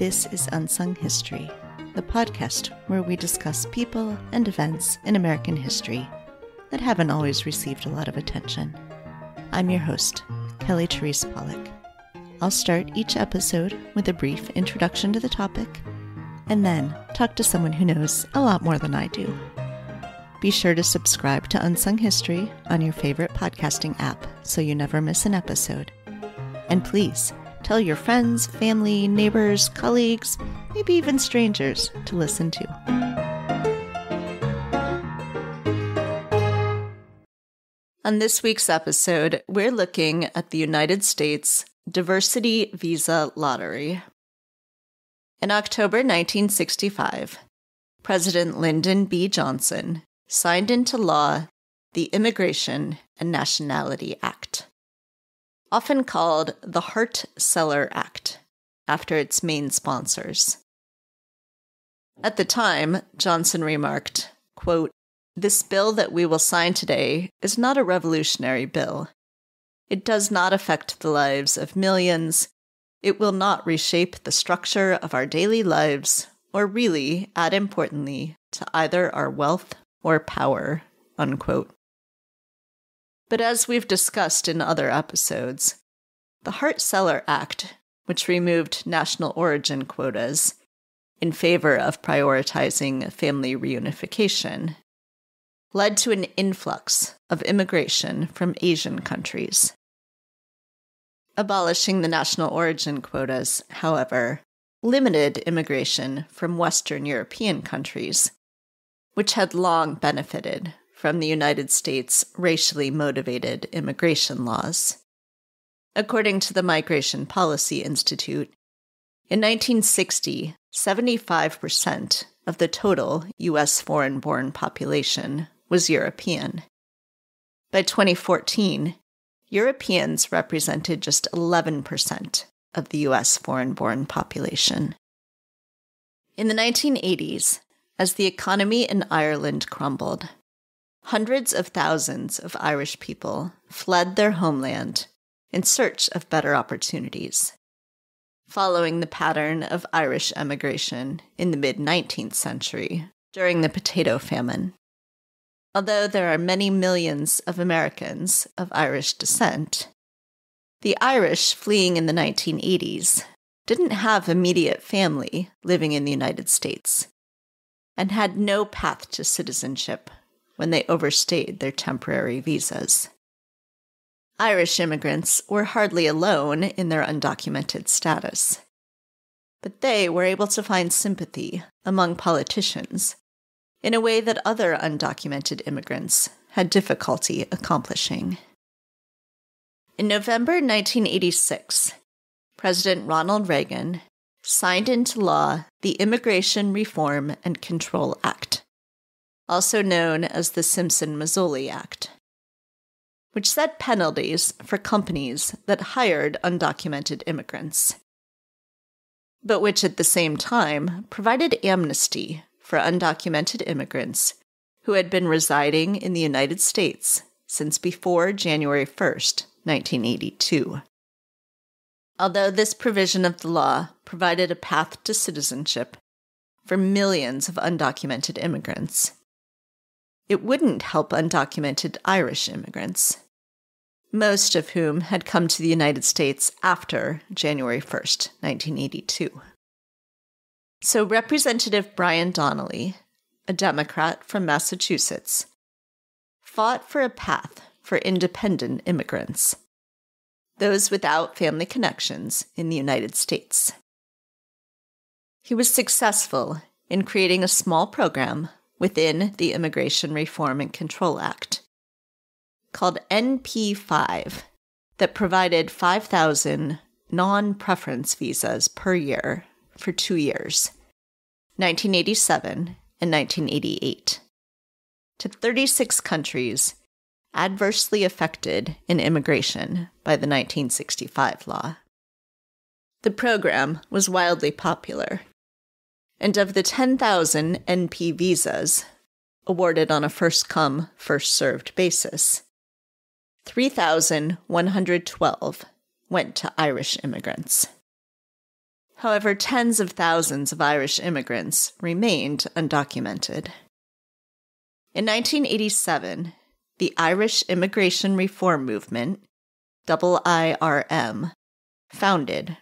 This is Unsung History, the podcast where we discuss people and events in American history that haven't always received a lot of attention. I'm your host, Kelly Therese Pollock. I'll start each episode with a brief introduction to the topic, and then talk to someone who knows a lot more than I do. Be sure to subscribe to Unsung History on your favorite podcasting app so you never miss an episode. And please, tell your friends, family, neighbors, colleagues, maybe even strangers to listen to. On this week's episode, we're looking at the United States Diversity Visa Lottery. In October 1965, President Lyndon B. Johnson signed into law the Immigration and Nationality Act, often called the Hart-Celler Act, after its main sponsors. At the time, Johnson remarked, quote, "This bill that we will sign today is not a revolutionary bill. It does not affect the lives of millions. It will not reshape the structure of our daily lives, or really add importantly to either our wealth or power," unquote. But as we've discussed in other episodes, the Hart-Celler Act, which removed national origin quotas in favor of prioritizing family reunification, led to an influx of immigration from Asian countries. Abolishing the national origin quotas, however, limited immigration from Western European countries, which had long benefited from the United States' racially motivated immigration laws. According to the Migration Policy Institute, in 1960, 75% of the total U.S. foreign-born population was European. By 2014, Europeans represented just 11% of the U.S. foreign-born population. In the 1980s, as the economy in Ireland crumbled, hundreds of thousands of Irish people fled their homeland in search of better opportunities, following the pattern of Irish emigration in the mid-19th century during the potato famine. Although there are many millions of Americans of Irish descent, the Irish fleeing in the 1980s didn't have immediate family living in the United States and had no path to citizenship when they overstayed their temporary visas. Irish immigrants were hardly alone in their undocumented status, but they were able to find sympathy among politicians in a way that other undocumented immigrants had difficulty accomplishing. In November 1986, President Ronald Reagan signed into law the Immigration Reform and Control Act, also known as the Simpson-Mazzoli Act, which set penalties for companies that hired undocumented immigrants, but which at the same time provided amnesty for undocumented immigrants who had been residing in the United States since before January 1st, 1982. Although this provision of the law provided a path to citizenship for millions of undocumented immigrants, it wouldn't help undocumented Irish immigrants, most of whom had come to the United States after January 1st, 1982. So Representative Brian Donnelly, a Democrat from Massachusetts, fought for a path for independent immigrants, those without family connections in the United States. He was successful in creating a small program within the Immigration Reform and Control Act called NP5 that provided 5,000 non-preference visas per year for 2 years, 1987 and 1988, to 36 countries adversely affected in immigration by the 1965 law. The program was wildly popular, and of the 10,000 NP visas awarded on a first-come, first-served basis, 3,112 went to Irish immigrants. However, tens of thousands of Irish immigrants remained undocumented. In 1987, the Irish Immigration Reform Movement, IIRM, founded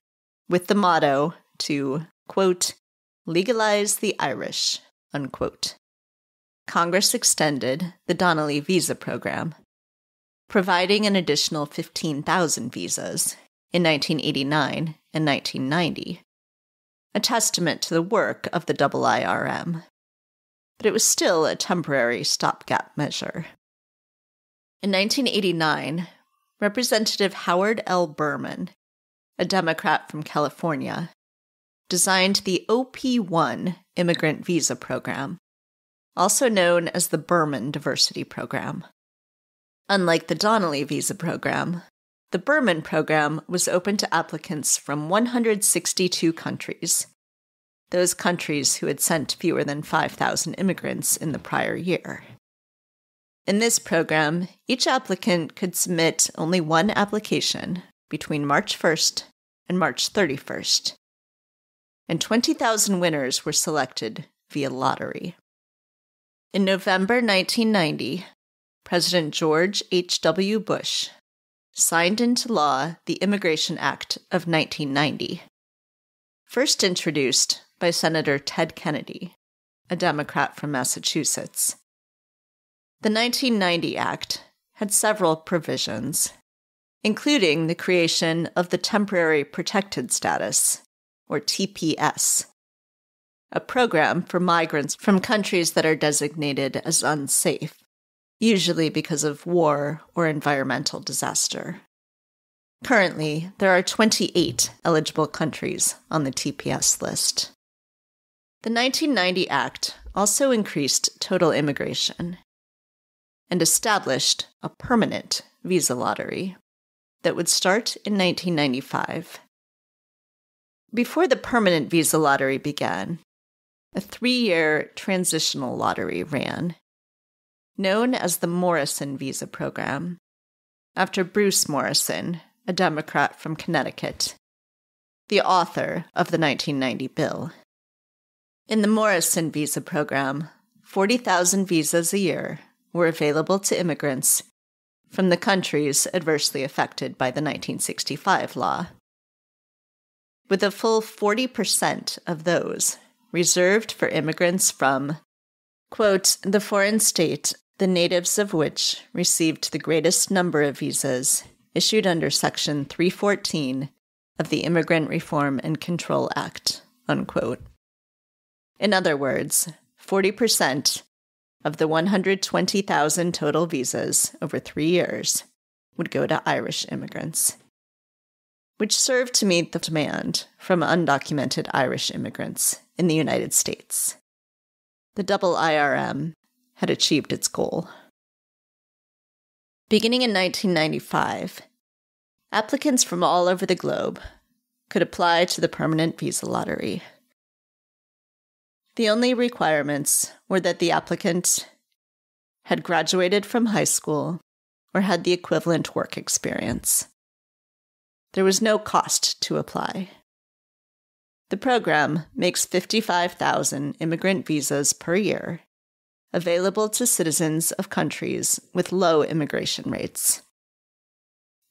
with the motto to, quote, legalize the Irish, unquote. Congress extended the Donnelly visa program, providing an additional 15,000 visas in 1989 and 1990, a testament to the work of the IIRM. But it was still a temporary stopgap measure. In 1989, Representative Howard L. Berman, a Democrat from California, designed the OP-1 immigrant visa program, also known as the Berman Diversity Program. Unlike the Donnelly visa program, the Berman program was open to applicants from 162 countries, those countries who had sent fewer than 5,000 immigrants in the prior year. In this program, each applicant could submit only one application between March 1st and March 31st, and 20,000 winners were selected via lottery. In November 1990, President George H.W. Bush signed into law the Immigration Act of 1990, first introduced by Senator Ted Kennedy, a Democrat from Massachusetts. The 1990 Act had several provisions, including the creation of the Temporary Protected Status, or TPS, a program for migrants from countries that are designated as unsafe, usually because of war or environmental disaster. Currently, there are 28 eligible countries on the TPS list. The 1990 Act also increased total immigration and established a permanent visa lottery that would start in 1995. Before the permanent visa lottery began, a 3-year transitional lottery ran, known as the Morrison Visa Program, after Bruce Morrison, a Democrat from Connecticut, the author of the 1990 bill. In the Morrison Visa Program, 40,000 visas a year were available to immigrants from the countries adversely affected by the 1965 law, with a full 40% of those reserved for immigrants from, quote, the foreign state, the natives of which received the greatest number of visas issued under Section 314 of the Immigrant Reform and Control Act, unquote. In other words, 40% of the 120,000 total visas over 3 years would go to Irish immigrants, which served to meet the demand from undocumented Irish immigrants in the United States. The IIRM had achieved its goal. Beginning in 1995, applicants from all over the globe could apply to the permanent visa lottery. The only requirements were that the applicant had graduated from high school or had the equivalent work experience. There was no cost to apply. The program makes 55,000 immigrant visas per year available to citizens of countries with low immigration rates.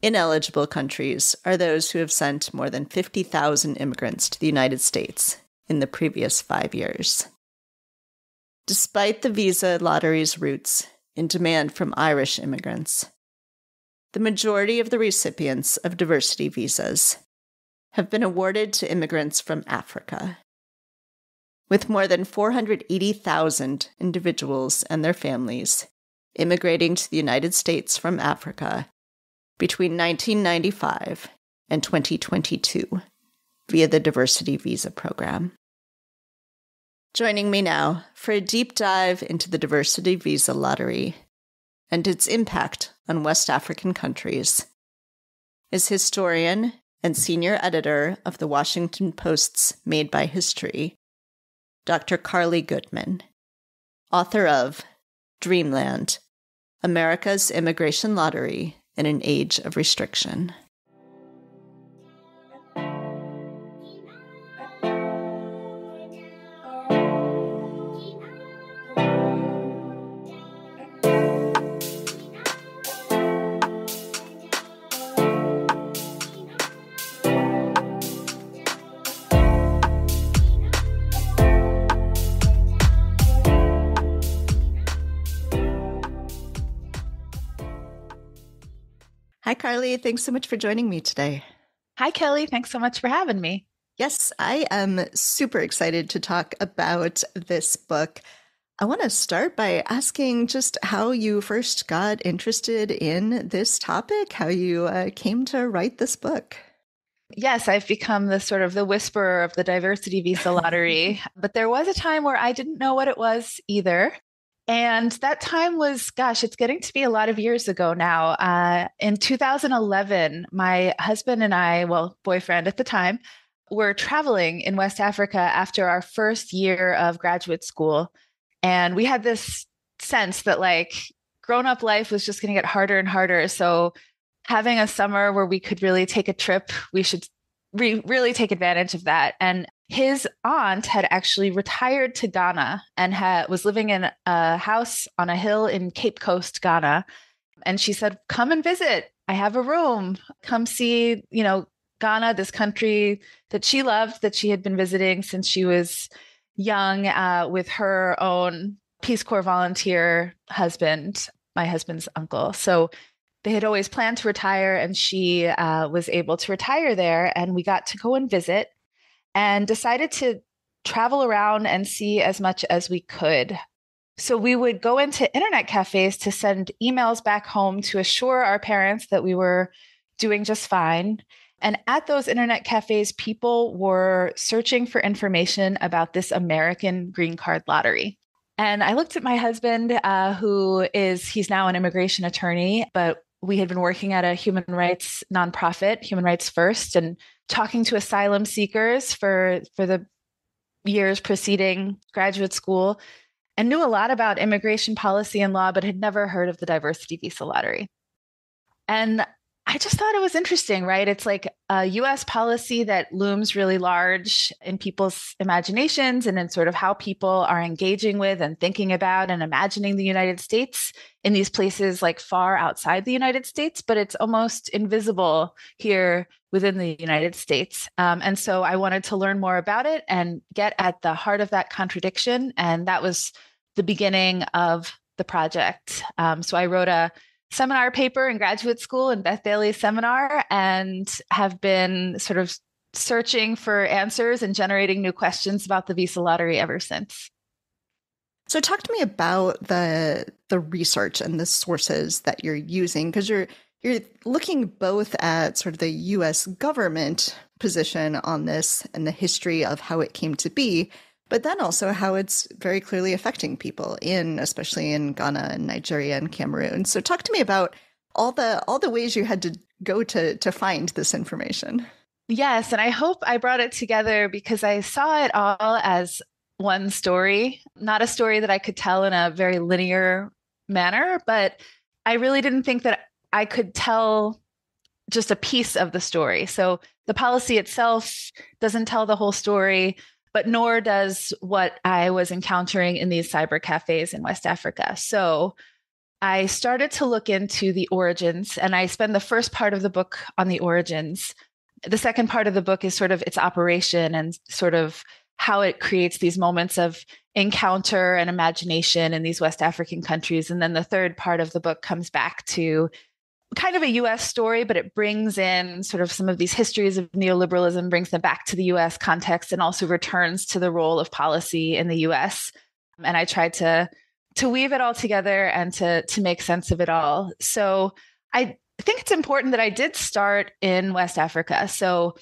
Ineligible countries are those who have sent more than 50,000 immigrants to the United States in the previous 5 years. Despite the visa lottery's roots in demand from Irish immigrants, the majority of the recipients of diversity visas have been awarded to immigrants from Africa, with more than 480,000 individuals and their families immigrating to the United States from Africa between 1995 and 2022 via the Diversity Visa Program. Joining me now for a deep dive into the Diversity Visa Lottery and its impact on West African countries is historian and senior editor of the Washington Post's Made by History, Dr. Carly Goodman, author of Dreamland, America's Immigration Lottery in an Age of Restriction. Carly. Thanks so much for joining me today. Hi, Kelly. Thanks so much for having me. Yes, I am super excited to talk about this book. I want to start by asking just how you first got interested in this topic, how you came to write this book. Yes, I've become the sort of the whisperer of the diversity visa lottery, but there was a time where I didn't know what it was either. And that time was, gosh, it's getting to be a lot of years ago now. In 2011, my husband and I, well, boyfriend at the time, were traveling in West Africa after our first year of graduate school. And we had this sense that like grown up life was just going to get harder and harder. So having a summer where we could really take a trip, we should really take advantage of that. And his aunt had actually retired to Ghana and was living in a house on a hill in Cape Coast, Ghana. And she said, come and visit. I have a room. Come see, Ghana, this country that she loved, that she had been visiting since she was young, with her own Peace Corps volunteer husband, my husband's uncle. So they had always planned to retire, and she was able to retire there. And we got to go and visit and decided to travel around and see as much as we could. So we would go into internet cafes to send emails back home to assure our parents that we were doing just fine. And at those internet cafes, people were searching for information about this American green card lottery. And I looked at my husband, he's now an immigration attorney, but we had been working at a human rights nonprofit, Human Rights First, and talking to asylum seekers for the years preceding graduate school, and knew a lot about immigration policy and law, but had never heard of the diversity visa lottery. And I just thought it was interesting, right? It's like a US policy that looms really large in people's imaginations and in sort of how people are engaging with and thinking about and imagining the United States in these places like far outside the United States, but it's almost invisible here within the United States. And so I wanted to learn more about it and get at the heart of that contradiction. And that was the beginning of the project. So I wrote a seminar paper in graduate school in Beth Bailey's seminar, and have been sort of searching for answers and generating new questions about the visa lottery ever since. So talk to me about the research and the sources that you're using, because you're looking both at sort of the US government position on this and the history of how it came to be, but then also how it's very clearly affecting people especially in Ghana and Nigeria and Cameroon. So talk to me about all the ways you had to go to find this information. Yes, and I hope I brought it together because I saw it all as one story, not a story that I could tell in a very linear manner, but I really didn't think that I could tell just a piece of the story. So the policy itself doesn't tell the whole story, but nor does what I was encountering in these cyber cafes in West Africa. So I started to look into the origins, and I spend the first part of the book on the origins. The second part of the book is sort of its operation and sort of how it creates these moments of encounter and imagination in these West African countries. And then the third part of the book comes back to kind of a US story, but it brings in sort of some of these histories of neoliberalism, brings them back to the US context, and also returns to the role of policy in the US. And I tried to weave it all together and to make sense of it all. So I think it's important that I did start in West Africa. So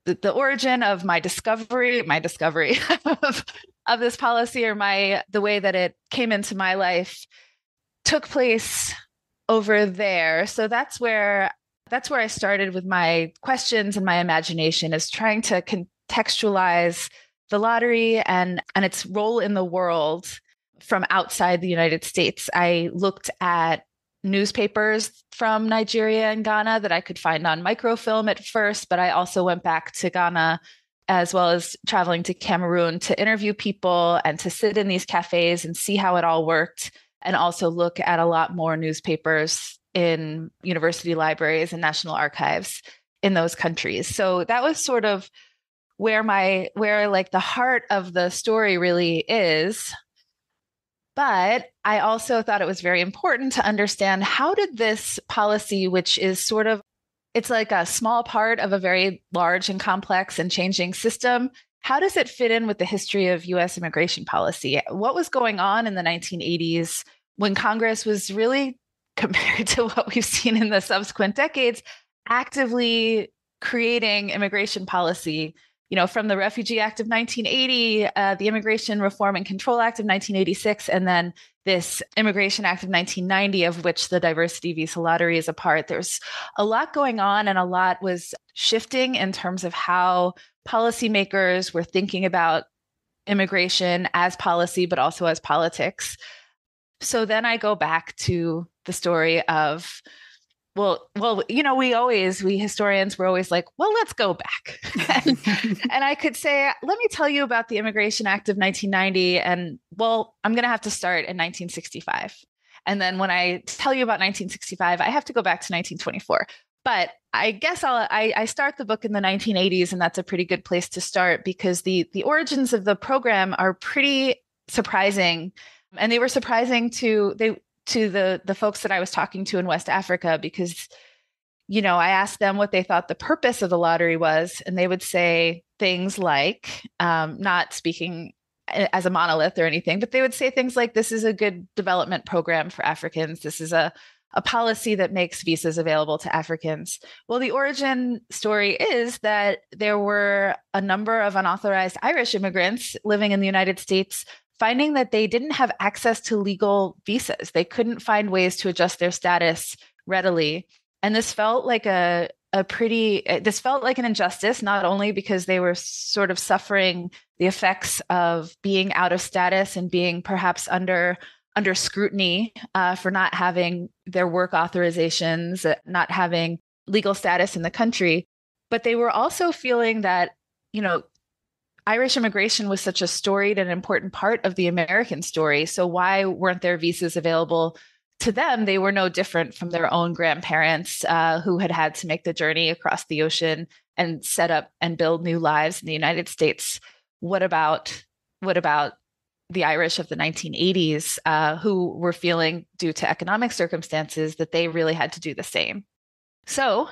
the origin of my discovery of this policy, or the way that it came into my life, took place over there. So that's where I started with my questions and my imagination, is trying to contextualize the lottery and its role in the world from outside the United States. I looked at newspapers from Nigeria and Ghana that I could find on microfilm at first, but I also went back to Ghana, as well as traveling to Cameroon, to interview people and to sit in these cafes and see how it all worked, and also look at a lot more newspapers in university libraries and national archives in those countries. So that was sort of where like the heart of the story really is. But I also thought it was very important to understand, how did this policy, which is sort of, it's like a small part of a very large and complex and changing system, how does it fit in with the history of US immigration policy? What was going on in the 1980s when Congress was really, compared to what we've seen in the subsequent decades, actively creating immigration policy? From the Refugee Act of 1980, the Immigration Reform and Control Act of 1986, and then this Immigration Act of 1990, of which the diversity visa lottery is a part. There's a lot going on, and a lot was shifting in terms of how policymakers were thinking about immigration as policy, but also as politics. So then I go back to the story of, we historians were always like, well, let's go back. and I could say, let me tell you about the Immigration Act of 1990. And I'm going to have to start in 1965. And then when I tell you about 1965, I have to go back to 1924. But I guess I start the book in the 1980s, and that's a pretty good place to start, because the origins of the program are pretty surprising. And they were surprising to the folks that I was talking to in West Africa, because, I asked them what they thought the purpose of the lottery was, and they would say things like, not speaking as a monolith or anything, but they would say things like, this is a good development program for Africans. This is a policy that makes visas available to Africans. Well, the origin story is that there were a number of unauthorized Irish immigrants living in the United States, finding that they didn't have access to legal visas. They couldn't find ways to adjust their status readily. And this felt like an injustice, not only because they were sort of suffering the effects of being out of status and being perhaps under scrutiny for not having their work authorizations, not having legal status in the country, but they were also feeling that, Irish immigration was such a storied and important part of the American story. So why weren't there visas available to them? They were no different from their own grandparents who had to make the journey across the ocean and set up and build new lives in the United States. What about the Irish of the 1980s who were feeling, due to economic circumstances, that they really had to do the same? So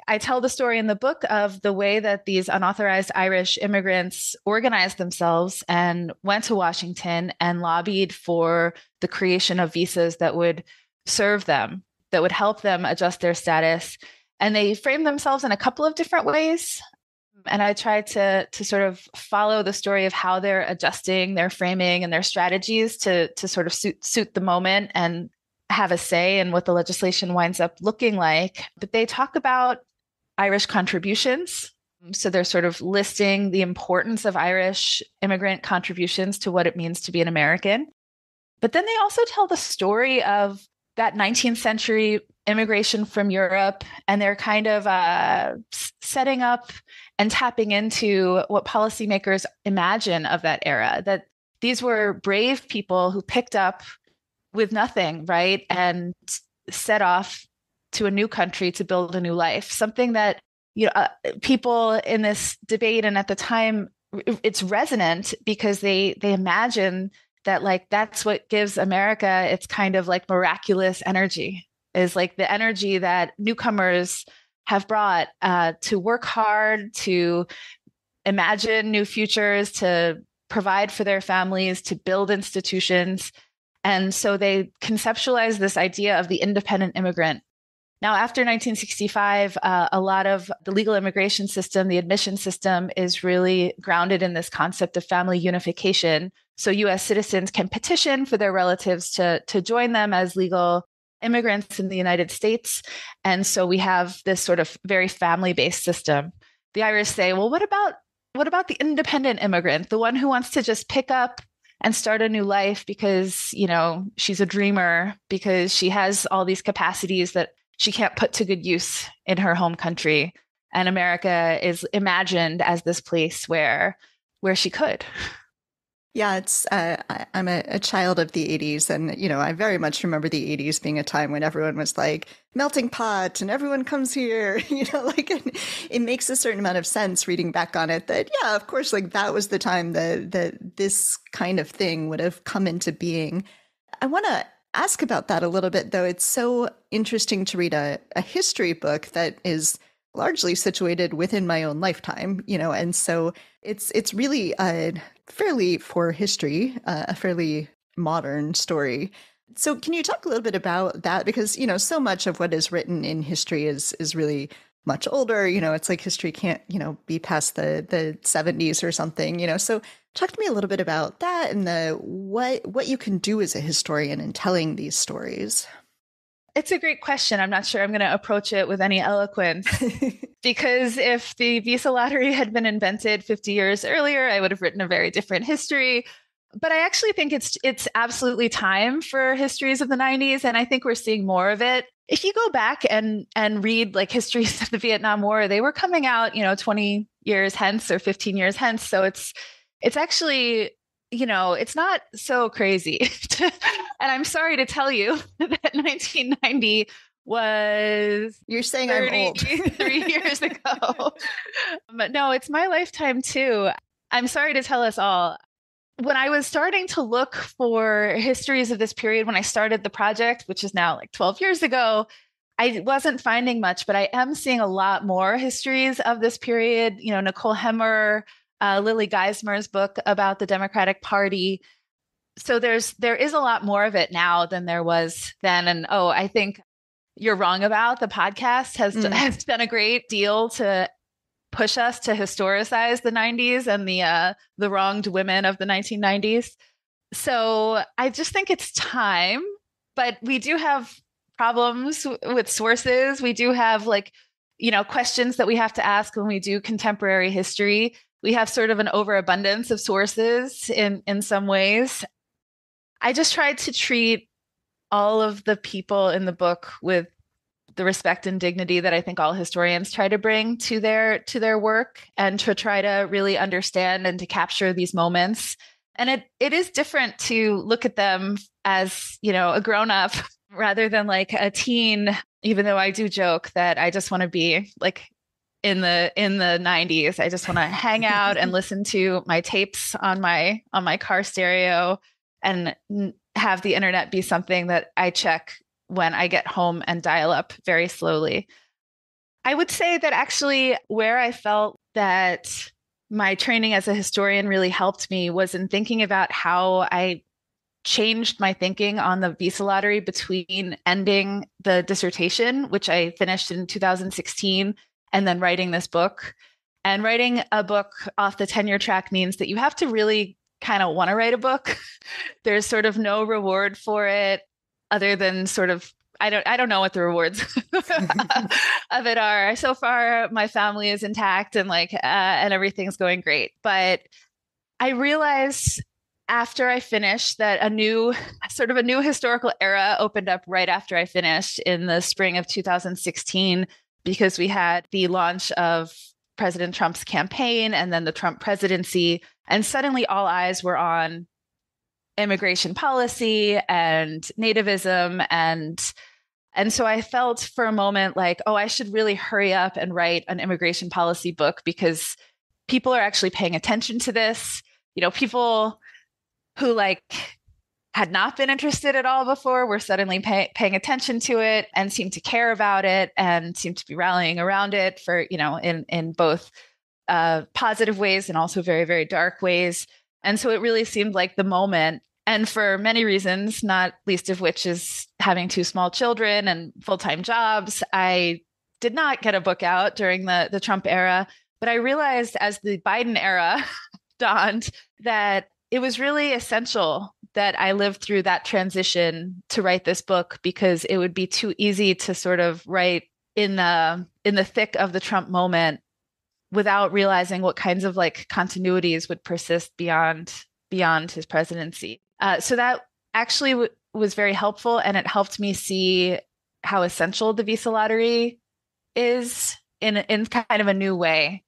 I tell the story in the book of the way that these unauthorized Irish immigrants organized themselves and went to Washington and lobbied for the creation of visas that would serve them, that would help them adjust their status. And they framed themselves in a couple of different ways. And I tried to sort of follow the story of how they're adjusting their framing and their strategies to sort of suit the moment and have a say in what the legislation winds up looking like. But they talk about Irish contributions. So they're sort of listing the importance of Irish immigrant contributions to what it means to be an American. But then they also tell the story of that 19th century immigration from Europe, and they're kind of setting up and tapping into what policymakers imagine of that era, that these were brave people who picked up with nothing, right? And set off to a new country to build a new life. Something that, people in this debate and at the time, it's resonant because they imagine that, like, that's what gives America its kind of like miraculous energy, is like the energy that newcomers have brought to work hard, to imagine new futures, to provide for their families, to build institutions. And so they conceptualize this idea of the independent immigrant. Now, after 1965, a lot of the legal immigration system, the admission system, is really grounded in this concept of family unification. So U.S. citizens can petition for their relatives to join them as legal immigrants in the United States. And so we have this sort of very family-based system. The Irish say, well, what about the independent immigrant, the one who wants to just pick up and start a new life because, she's a dreamer, because she has all these capacities that she can't put to good use in her home country. And America is imagined as this place where she could. Yeah, I'm a child of the 80s, and, I very much remember the 80s being a time when everyone was like melting pot and everyone comes here, it makes a certain amount of sense reading back on it that, yeah, of course, like that was the time that this kind of thing would have come into being. I want to ask about that a little bit, though. It's so interesting to read a history book that is largely situated within my own lifetime, and so it's really fairly for history, a fairly modern story. So can you talk a little bit about that? Because, so much of what is written in history is really much older. It's like history can't, be past the 70s or something, so talk to me a little bit about that and what you can do as a historian in telling these stories. It's a great question. I'm not sure I'm going to approach it with any eloquence because if the visa lottery had been invented 50 years earlier, I would have written a very different history. But I actually think it's absolutely time for histories of the 90s. And I think we're seeing more of it. If you go back and read like histories of the Vietnam War, they were coming out, 20 years hence or 15 years hence. So it's actually, it's not so crazy. And I'm sorry to tell you that 1990 was You're saying I'm old. 3 years ago. But no, it's my lifetime too. I'm sorry to tell us all. When I was starting to look for histories of this period, when I started the project, which is now like 12 years ago, I wasn't finding much, but I am seeing a lot more histories of this period. Nicole Hemmer, Lily Geismer's book about the Democratic Party. So there is a lot more of it now than there was then. And I think you're wrong about the podcast has done a great deal to push us to historicize the 90s and the wronged women of the 1990s. So I just think it's time, but we do have problems with sources. We do have questions that we have to ask when we do contemporary history. We have sort of an overabundance of sources in some ways. I just tried to treat all of the people in the book with the respect and dignity that I think all historians try to bring to their work, and to try to really understand and to capture these moments. And it is different to look at them as, a grown-up rather than like a teen, even though I do joke that I just want to be like in the 90s. I just want to hang out and listen to my tapes on my car stereo and have the internet be something that I check when I get home and dial up very slowly. I would say that actually where I felt that my training as a historian really helped me was in thinking about how I changed my thinking on the visa lottery between ending the dissertation, which I finished in 2016, and then writing this book. And writing a book off the tenure track means that you have to really kind of want to write a book. There's sort of no reward for it other than sort of, I don't know what the rewards of it are. So far, my family is intact and and everything's going great. But I realized after I finished that a new historical era opened up right after I finished in the spring of 2016, because we had the launch of President Trump's campaign and then the Trump presidency. And suddenly all eyes were on immigration policy and nativism. And so I felt for a moment like, I should really hurry up and write an immigration policy book, because people are actually paying attention to this. People who had not been interested at all before were suddenly paying attention to it and seemed to care about it and seemed to be rallying around it for, in both positive ways and also very, very dark ways. And so it really seemed like the moment. And for many reasons, not least of which is having 2 small children and full-time jobs, I did not get a book out during the Trump era. But I realized as the Biden era dawned that it was really essential that I lived through that transition to write this book, because it would be too easy to sort of write in the thick of the Trump moment without realizing what kinds of continuities would persist beyond his presidency. So that actually was very helpful, and it helped me see how essential the visa lottery is in kind of a new way.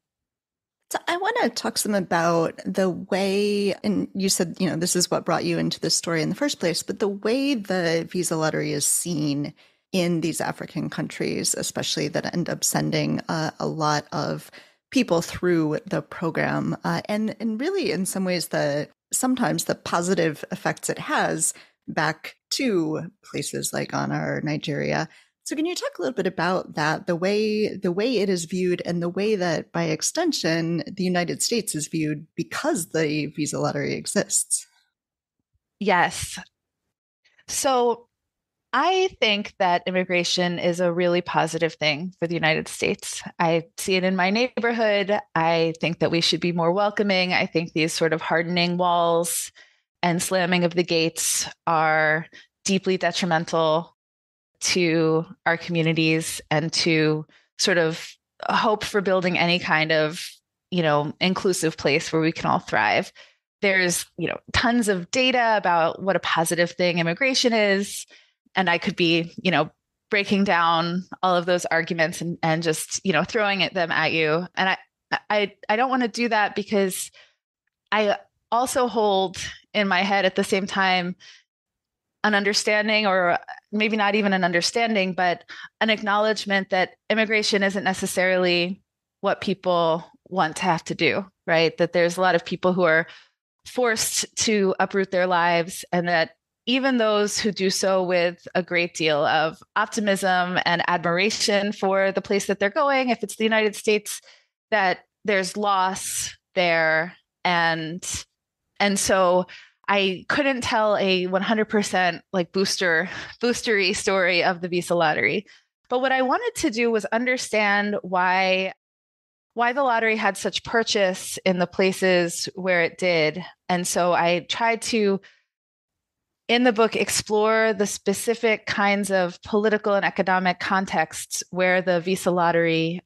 So I want to talk some about the way, and you said, this is what brought you into this story in the first place, but the way the visa lottery is seen in these African countries, especially that end up sending a lot of people through the program. And really, in some ways, the sometimes the positive effects it has back to places like Ghana or Nigeria. So can you talk a little bit about that, the way it is viewed and the way that by extension the United States is viewed because the visa lottery exists? Yes. So I think that immigration is a really positive thing for the United States. I see it in my neighborhood. I think that we should be more welcoming. I think these sort of hardening walls and slamming of the gates are deeply detrimental to our communities and to sort of hope for building any kind of, inclusive place where we can all thrive. There's, tons of data about what a positive thing immigration is. And I could be, breaking down all of those arguments and just, throwing them at you. And I don't want to do that because I also hold in my head at the same time an understanding, or maybe not even an understanding, but an acknowledgement that immigration isn't necessarily what people want to have to do, right? That there's a lot of people who are forced to uproot their lives, and that even those who do so with a great deal of optimism and admiration for the place that they're going, if it's the United States, that there's loss there. And so I couldn't tell a 100% like boostery story of the visa lottery. But what I wanted to do was understand why the lottery had such purchase in the places where it did. And so I tried to, in the book, explore the specific kinds of political and economic contexts where the visa lottery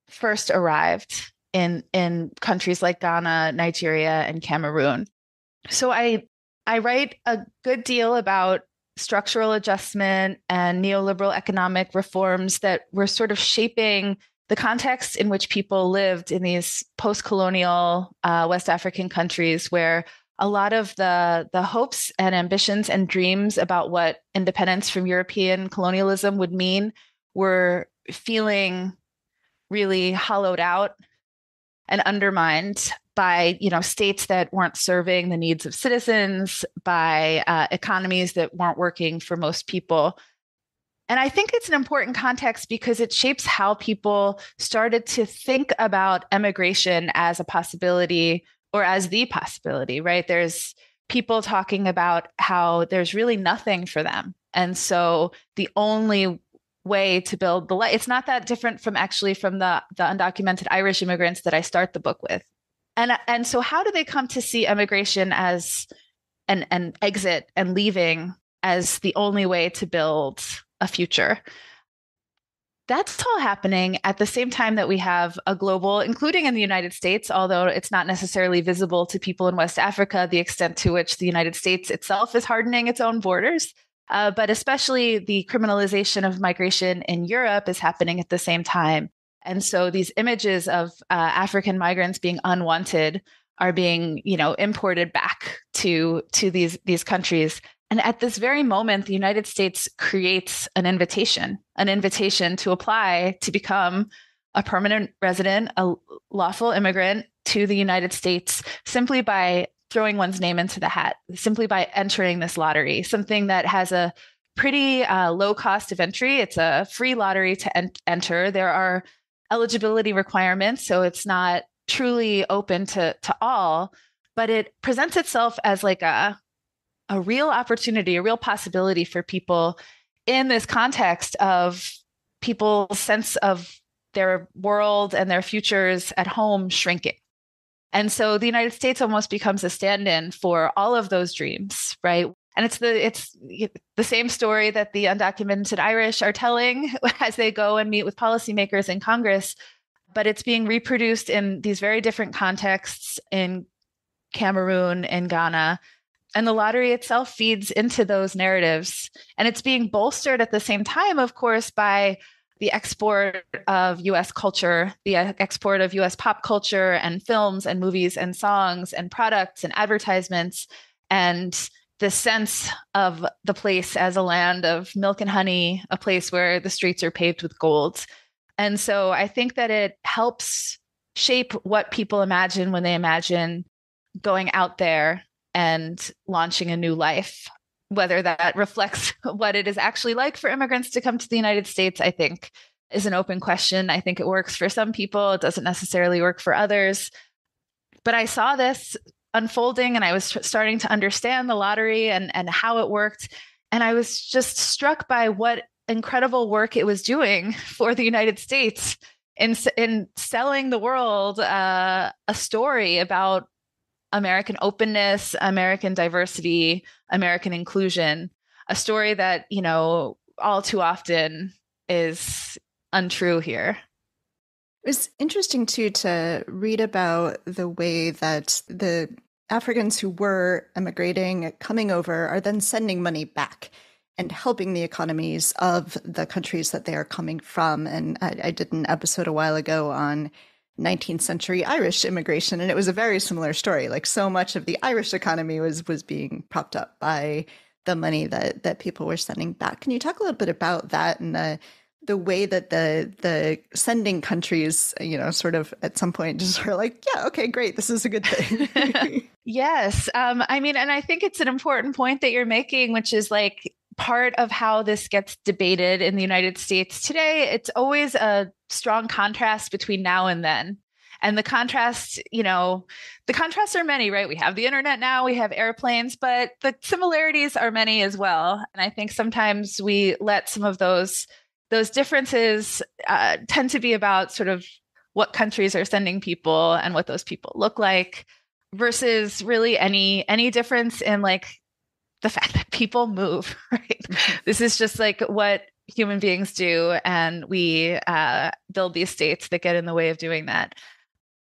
first arrived in countries like Ghana, Nigeria, and Cameroon. So I write a good deal about structural adjustment and neoliberal economic reforms that were sort of shaping the context in which people lived in these post-colonial West African countries, where a lot of the hopes and ambitions and dreams about what independence from European colonialism would mean were feeling really hollowed out and undermined by, states that weren't serving the needs of citizens, by economies that weren't working for most people. And I think it's an important context because it shapes how people started to think about emigration as a possibility, or as the possibility, right? There's people talking about how there's really nothing for them. And so the only way to build the life, it's not that different from the undocumented Irish immigrants that I start the book with. And so how do they come to see immigration as an exit and leaving as the only way to build a future? That's all happening at the same time that we have a global, including in the United States, although it's not necessarily visible to people in West Africa, the extent to which the United States itself is hardening its own borders. But especially the criminalization of migration in Europe is happening at the same time. And so these images of African migrants being unwanted are being, imported back to these countries. And at this very moment, the United States creates an invitation to apply to become a permanent resident, a lawful immigrant to the United States, simply by throwing one's name into the hat, simply by entering this lottery, something that has a pretty low cost of entry. It's a free lottery to enter. There are eligibility requirements, so it's not truly open to all, but it presents itself as like a real opportunity, a real possibility for people in this context of people's sense of their world and their futures at home shrinking. And so the United States almost becomes a stand-in for all of those dreams, right? And it's the same story that the undocumented Irish are telling as they go and meet with policymakers in Congress, but it's being reproduced in these very different contexts in Cameroon and Ghana. And the lottery itself feeds into those narratives. And it's being bolstered at the same time, of course, by the export of US culture, the export of US pop culture and films and movies and songs and products and advertisements, and the sense of the place as a land of milk and honey, a place where the streets are paved with gold. And so I think that it helps shape what people imagine when they imagine going out there and launching a new life. Whether that reflects what it is actually like for immigrants to come to the United States, I think is an open question. I think it works for some people. It doesn't necessarily work for others. But I saw this unfolding and I was starting to understand the lottery and how it worked. And I was just struck by what incredible work it was doing for the United States in selling the world a story about American openness, American diversity, American inclusion, a story that, all too often is untrue here. It was interesting, too, to read about the way that the Africans who were immigrating, coming over, are then sending money back and helping the economies of the countries that they are coming from. And I did an episode a while ago on 19th century Irish immigration, and it was a very similar story. Like, so much of the Irish economy was being propped up by the money that people were sending back. Can you talk a little bit about that and the way that the sending countries, sort of at some point just are like, yeah, okay, great, this is a good thing. Yes. And I think it's an important point that you're making, which is like part of how this gets debated in the United States today. It's always a strong contrast between now and then. And the contrasts are many, right? We have the internet now, we have airplanes, but the similarities are many as well. And I think sometimes we let some of those differences tend to be about sort of what countries are sending people and what those people look like versus really any difference in like the fact that people move, right? This is just like what human beings do. And we build these states that get in the way of doing that.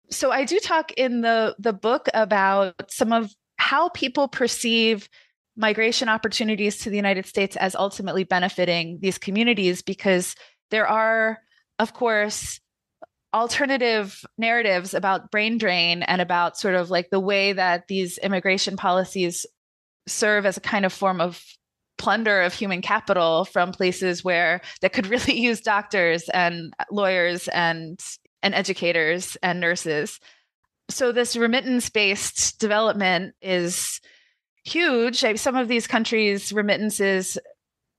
So I do talk in the book about some of how people perceive migration opportunities to the United States as ultimately benefiting these communities, because there are, of course, alternative narratives about brain drain and about sort of like the way that these immigration policies serve as a kind of form of plunder of human capital from places that could really use doctors and lawyers and educators and nurses. So this remittance-based development is huge. Some of these countries' remittances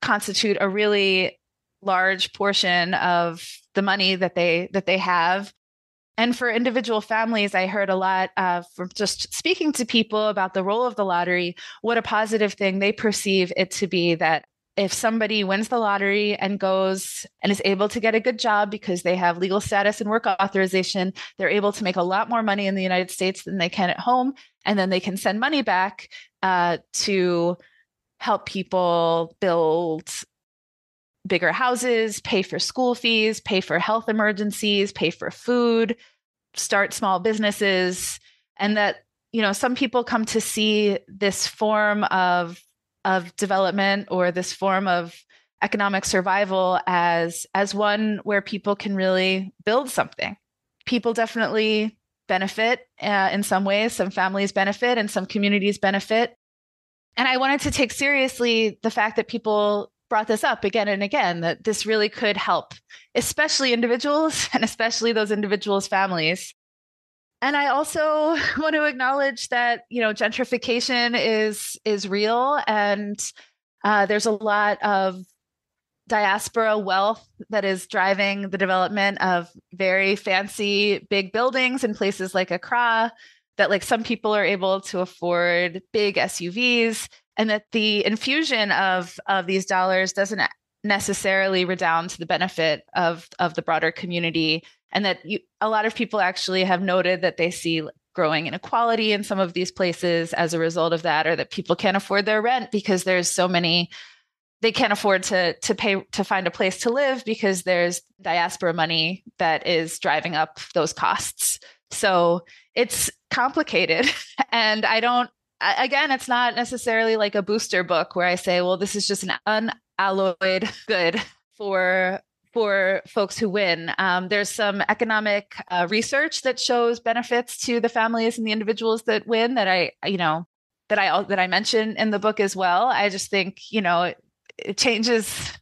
constitute a really large portion of the money that they have. And for individual families, I heard a lot from just speaking to people about the role of the lottery, what a positive thing they perceive it to be, that if somebody wins the lottery and goes and is able to get a good job because they have legal status and work authorization, they're able to make a lot more money in the United States than they can at home. And then they can send money back to help people build bigger houses, pay for school fees, pay for health emergencies, pay for food, start small businesses. And that, some people come to see this form of development or this form of economic survival as one where people can really build something. People definitely benefit in some ways. Some families benefit and some communities benefit. And I wanted to take seriously the fact that people brought this up again and again, that this really could help, especially individuals and especially those individuals' families. And I also want to acknowledge that, gentrification is real, and there's a lot of diaspora wealth that is driving the development of very fancy big buildings in places like Accra, that like some people are able to afford big SUVs, and that the infusion of these dollars doesn't necessarily redound to the benefit of the broader community. And that a lot of people actually have noted that they see growing inequality in some of these places as a result of that, or that people can't afford their rent because there's so many, they can't afford to pay to find a place to live because there's diaspora money that is driving up those costs. So it's complicated. And again, it's not necessarily like a booster book where I say, well, this is just an unalloyed good for folks who win. There's some economic research that shows benefits to the families and the individuals that win that I mention in the book as well. I just think, it changes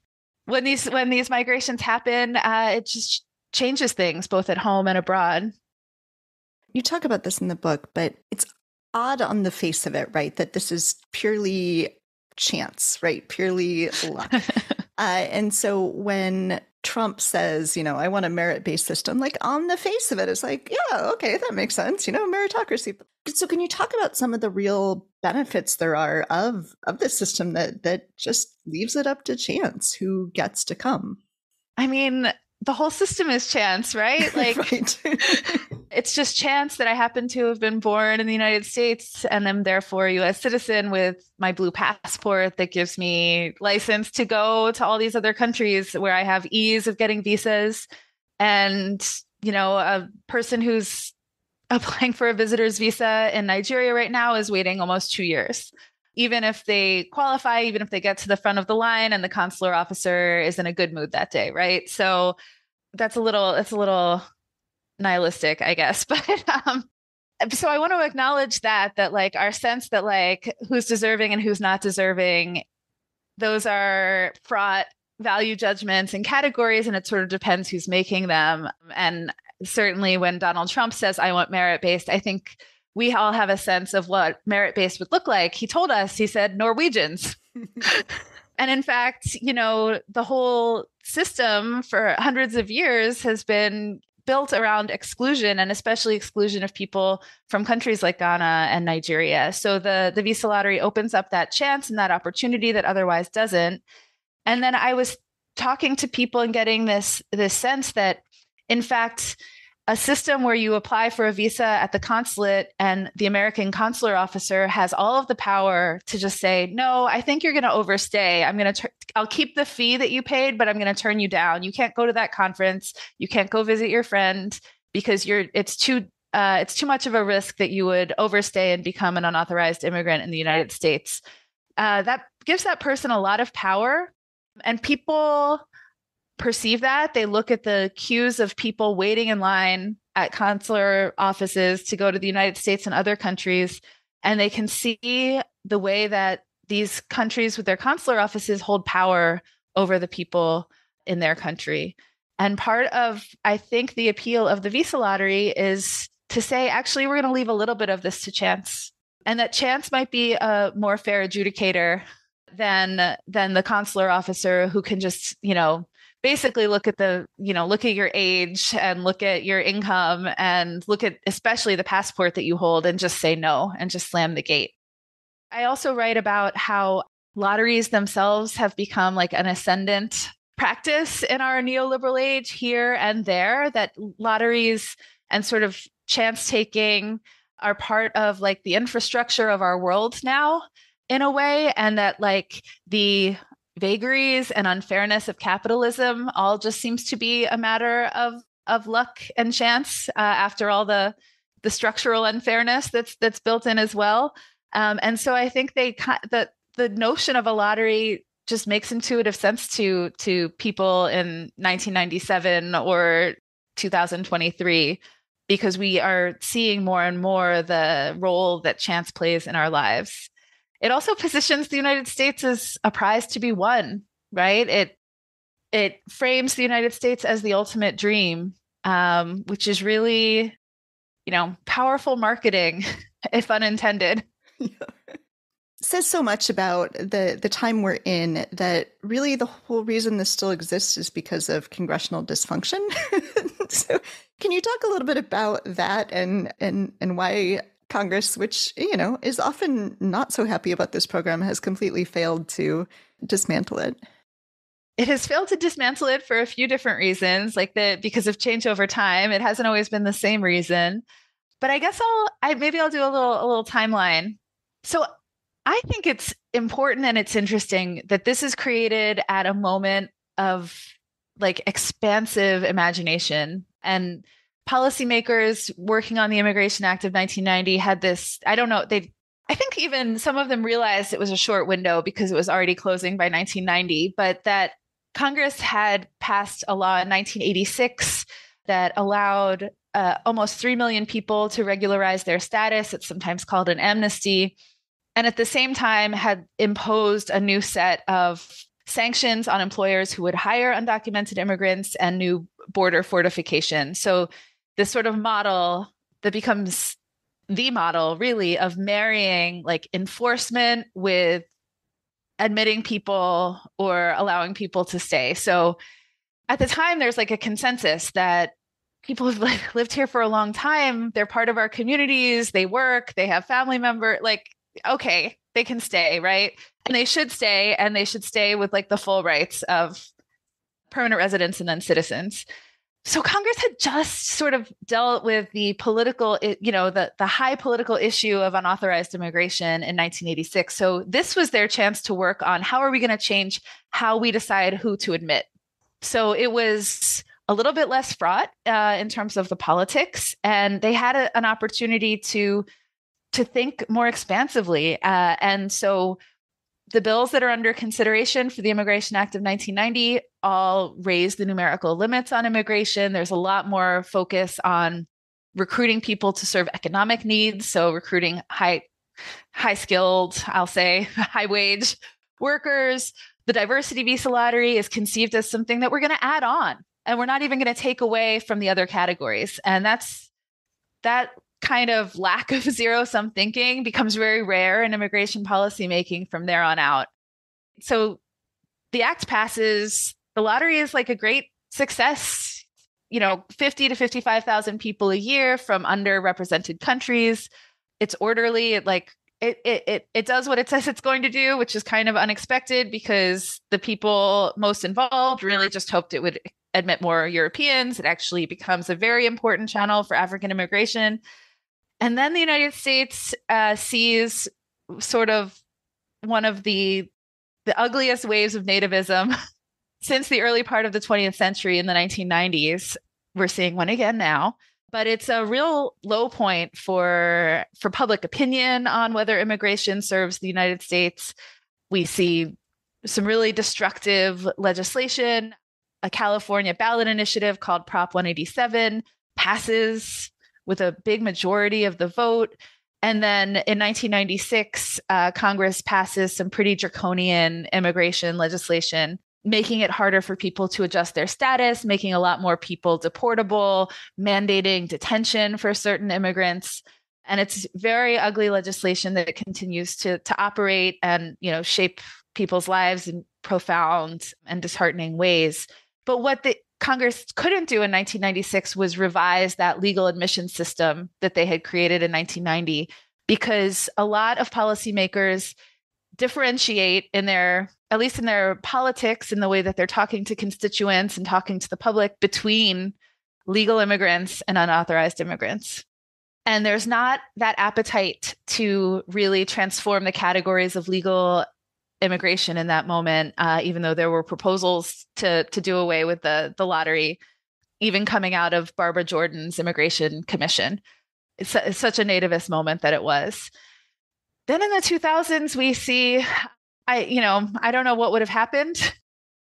when these migrations happen. It just changes things both at home and abroad. You talk about this in the book, but it's odd on the face of it, right? That this is purely chance, right? Purely luck. And so when Trump says, I want a merit-based system, like on the face of it, it's like, yeah, okay, that makes sense, meritocracy. So can you talk about some of the real benefits there are of this system that just leaves it up to chance who gets to come? I mean, the whole system is chance, right? Like, right. It's just chance that I happen to have been born in the United States and am therefore a US citizen with my blue passport that gives me license to go to all these other countries where I have ease of getting visas. And, a person who's applying for a visitor's visa in Nigeria right now is waiting almost 2 years. Even if they qualify, even if they get to the front of the line and the consular officer is in a good mood that day, right? So it's a little nihilistic, I guess. But so I want to acknowledge that like our sense that like who's deserving and who's not deserving, those are fraught value judgments and categories, and it sort of depends who's making them. And certainly when Donald Trump says, I want merit-based, I think we all have a sense of what merit-based would look like. He told us, he said, Norwegians. And in fact, the whole system for hundreds of years has been built around exclusion, and especially exclusion of people from countries like Ghana and Nigeria. So the visa lottery opens up that chance and that opportunity that otherwise doesn't. And then I was talking to people and getting this sense that, in fact, a system where you apply for a visa at the consulate and the American consular officer has all of the power to just say, no, I think you're going to overstay. I'll keep the fee that you paid, but I'm going to turn you down. You can't go to that conference. You can't go visit your friend because it's too much of a risk that you would overstay and become an unauthorized immigrant in the United States. That gives that person a lot of power, and people perceive that. They look at the queues of people waiting in line at consular offices to go to the United States and other countries, and they can see the way that these countries with their consular offices hold power over the people in their country. And part of, I think, the appeal of the visa lottery is to say, actually, we're going to leave a little bit of this to chance, and that chance might be a more fair adjudicator than the consular officer who can just, basically look at your age and look at your income and look at especially the passport that you hold and just say no and just slam the gate. I also write about how lotteries themselves have become like an ascendant practice in our neoliberal age here and there, that lotteries and sort of chance taking are part of like the infrastructure of our world now in a way, and that like the vagaries and unfairness of capitalism all just seems to be a matter of luck and chance after all the structural unfairness that's built in as well. And so I think the notion of a lottery just makes intuitive sense to people in 1997 or 2023, because we are seeing more and more the role that chance plays in our lives. It also positions the United States as a prize to be won, right? It frames the United States as the ultimate dream, which is really, powerful marketing, if unintended. Yeah. Says so much about the time we're in, that really the whole reason this still exists is because of congressional dysfunction. So can you talk a little bit about that and why Congress, which, is often not so happy about this program, has completely failed to dismantle it? It has failed to dismantle it for a few different reasons, because of change over time. It hasn't always been the same reason. But I guess I'll do a little timeline. So I think it's important and it's interesting that this is created at a moment of expansive imagination, and policymakers working on the Immigration Act of 1990 had this, I think even some of them realized it was a short window because it was already closing by 1990, but that Congress had passed a law in 1986 that allowed almost 3 million people to regularize their status. It's sometimes called an amnesty. And at the same time had imposed a new set of sanctions on employers who would hire undocumented immigrants and new border fortification. So this sort of model that becomes the model really of marrying like enforcement with admitting people or allowing people to stay. So at the time, there's like a consensus that people have like lived here for a long time. They're part of our communities. They work, they have family member, like, okay, they can stay, right? And they should stay, and they should stay with like the full rights of permanent residents and then citizens. So Congress had just sort of dealt with the political, the high political issue of unauthorized immigration in 1986. So this was their chance to work on how are we going to change how we decide who to admit. So it was a little bit less fraught in terms of the politics, and they had an opportunity to think more expansively. And so the bills that are under consideration for the Immigration Act of 1990 all raise the numerical limits on immigration. There's a lot more focus on recruiting people to serve economic needs. So recruiting high skilled, I'll say, high wage workers. The diversity visa lottery is conceived as something that we're going to add on, and we're not even going to take away from the other categories. And that kind of lack of zero-sum thinking becomes very rare in immigration policy making from there on out. So the act passes. The lottery is like a great success. 50 to 55,000 people a year from underrepresented countries. It's orderly. It does what it says it's going to do, which is kind of unexpected because the people most involved really just hoped it would admit more Europeans. It actually becomes a very important channel for African immigration. And then the United States sees sort of one of the ugliest waves of nativism since the early part of the 20th century in the 1990s. We're seeing one again now, but it's a real low point for public opinion on whether immigration serves the United States. We see some really destructive legislation. A California ballot initiative called Prop 187 passes with a big majority of the vote. And then in 1996, Congress passes some pretty draconian immigration legislation, making it harder for people to adjust their status, making a lot more people deportable, mandating detention for certain immigrants. And it's very ugly legislation that continues to operate and, shape people's lives in profound and disheartening ways. But what the Congress couldn't do in 1996 was revise that legal admission system that they had created in 1990, because a lot of policymakers differentiate at least in their politics, in the way that they're talking to constituents and talking to the public, between legal immigrants and unauthorized immigrants. And there's not that appetite to really transform the categories of legal immigration in that moment, even though there were proposals to do away with the lottery, even coming out of Barbara Jordan's Immigration Commission. It's such a nativist moment that it was. Then in the 2000s, we see, I don't know what would have happened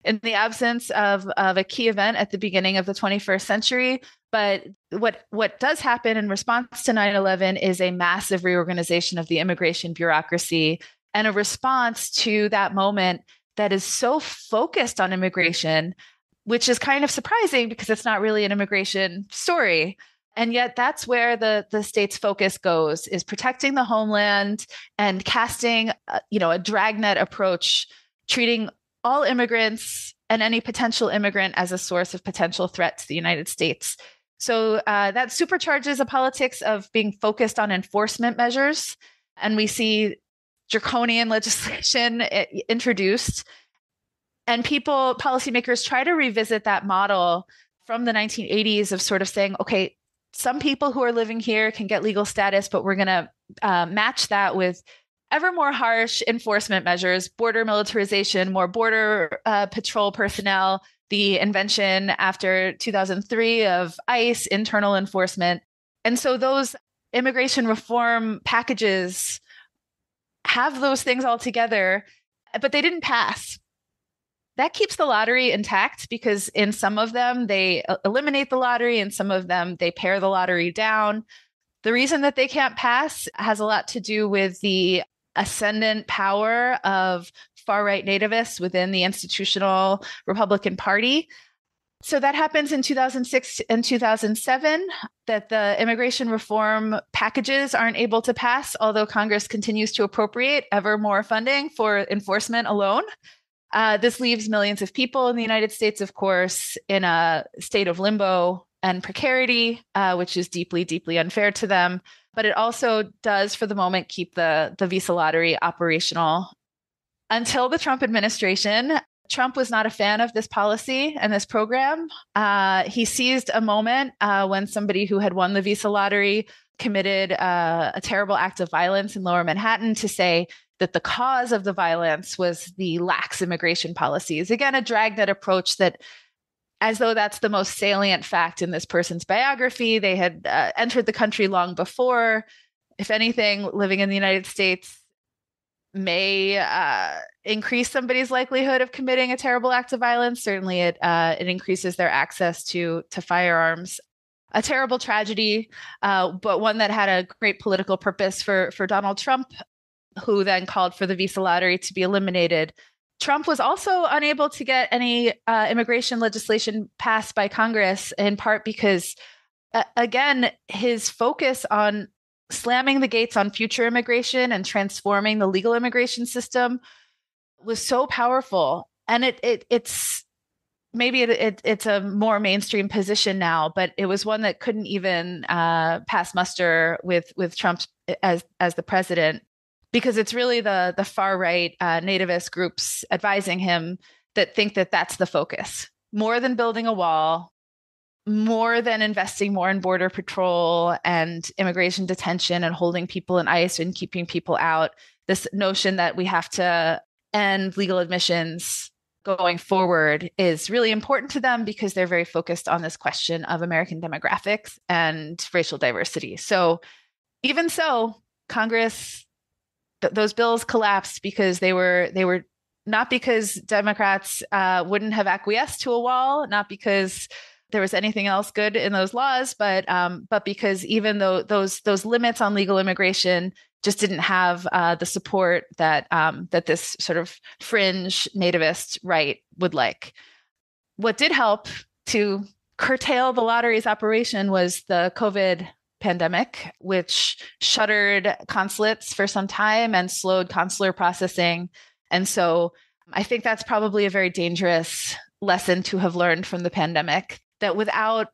in the absence of a key event at the beginning of the 21st century. But what does happen in response to 9/11 is a massive reorganization of the immigration bureaucracy and a response to that moment that is so focused on immigration, which is kind of surprising because it's not really an immigration story. And yet that's where the state's focus goes, is protecting the homeland and casting a dragnet approach, treating all immigrants and any potential immigrant as a source of potential threat to the United States. So that supercharges a politics of being focused on enforcement measures. And we see draconian legislation introduced. And policymakers try to revisit that model from the 1980s of sort of saying, okay, some people who are living here can get legal status, but we're going to match that with ever more harsh enforcement measures, border militarization, more border patrol personnel, the invention after 2003 of ICE, internal enforcement. And so those immigration reform packages have those things all together, but they didn't pass. That keeps the lottery intact because in some of them, they eliminate the lottery, and some of them, they pare the lottery down. The reason that they can't pass has a lot to do with the ascendant power of far-right nativists within the institutional Republican Party. So that happens in 2006 and 2007, that the immigration reform packages aren't able to pass, although Congress continues to appropriate ever more funding for enforcement alone. This leaves millions of people in the United States, of course, in a state of limbo and precarity, which is deeply, deeply unfair to them. But it also does, for the moment, keep the visa lottery operational. Until the Trump administration, Trump was not a fan of this policy and this program. He seized a moment when somebody who had won the visa lottery committed a terrible act of violence in Lower Manhattan to say that the cause of the violence was the lax immigration policies. Again, a dragnet approach that, as though that's the most salient fact in this person's biography. They had entered the country long before. If anything, living in the United States may increase somebody's likelihood of committing a terrible act of violence. Certainly, it increases their access to firearms. A terrible tragedy, but one that had a great political purpose for Donald Trump, who then called for the visa lottery to be eliminated. Trump was also unable to get any immigration legislation passed by Congress, in part because, again, his focus on slamming the gates on future immigration and transforming the legal immigration system was so powerful. And it's maybe it's a more mainstream position now, but it was one that couldn't even pass muster with Trump as the president, because it's really the far right nativist groups advising him that think that that's the focus. More than building a wall, more than investing more in border patrol and immigration detention and holding people in ICE and keeping people out, this notion that we have to end legal admissions going forward is really important to them, because they're very focused on this question of American demographics and racial diversity. So even so, Congress, those bills collapsed because they were not because Democrats wouldn't have acquiesced to a wall, not because there was anything else good in those laws, but because even though those limits on legal immigration just didn't have the support that this sort of fringe nativist right would like. What did help to curtail the lottery's operation was the COVID pandemic, which shuttered consulates for some time and slowed consular processing. And so I think that's probably a very dangerous lesson to have learned from the pandemic, that without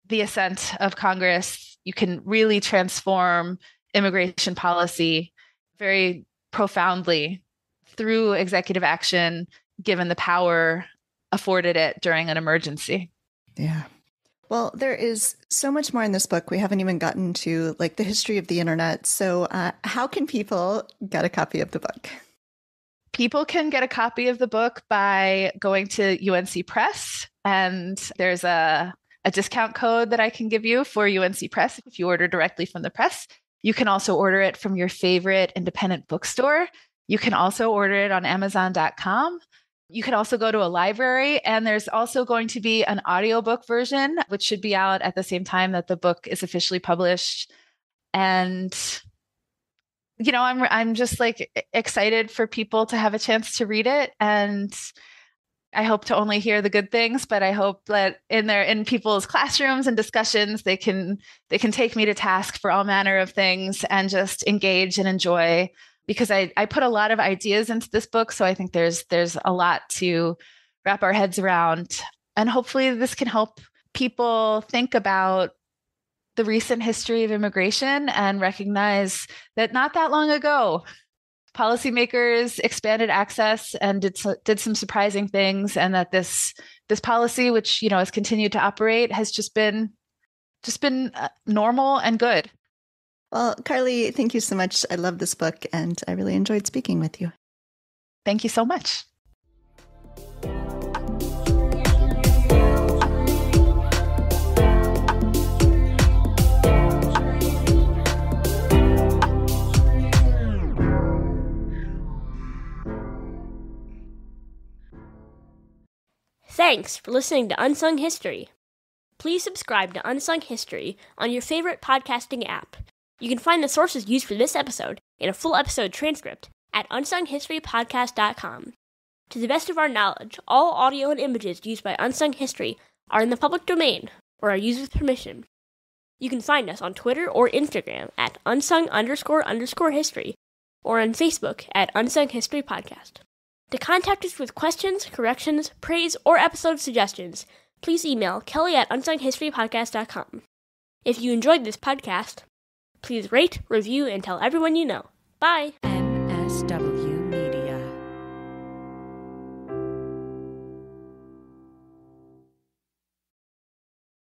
the assent of Congress, you can really transform immigration policy very profoundly through executive action, given the power afforded it during an emergency. Yeah. Well, there is so much more in this book. We haven't even gotten to like the history of the internet. So how can people get a copy of the book? People can get a copy of the book by going to UNC Press, and there's a discount code that I can give you for UNC Press if you order directly from the press. You can also order it from your favorite independent bookstore. You can also order it on Amazon.com. You can also go to a library, and there's also going to be an audiobook version, which should be out at the same time that the book is officially published. And you know, I'm just like excited for people to have a chance to read it, and I hope to only hear the good things, but I hope that in people's classrooms and discussions, they can take me to task for all manner of things and just engage and enjoy, because I put a lot of ideas into this book. So I think there's a lot to wrap our heads around, and hopefully this can help people think about the recent history of immigration and recognize that not that long ago, policymakers expanded access and did some surprising things, and that this policy, which has continued to operate, has just been normal and good. Well, Carly, thank you so much. I love this book, and I really enjoyed speaking with you. Thank you so much. Thanks for listening to Unsung History. Please subscribe to Unsung History on your favorite podcasting app. You can find the sources used for this episode and a full episode transcript at unsunghistorypodcast.com. To the best of our knowledge, all audio and images used by Unsung History are in the public domain or are used with permission. You can find us on Twitter or Instagram at unsung__history or on Facebook at Unsung History Podcast. To contact us with questions, corrections, praise, or episode suggestions, please email Kelly at unsunghistorypodcast.com. If you enjoyed this podcast, please rate, review, and tell everyone you know. Bye! MSW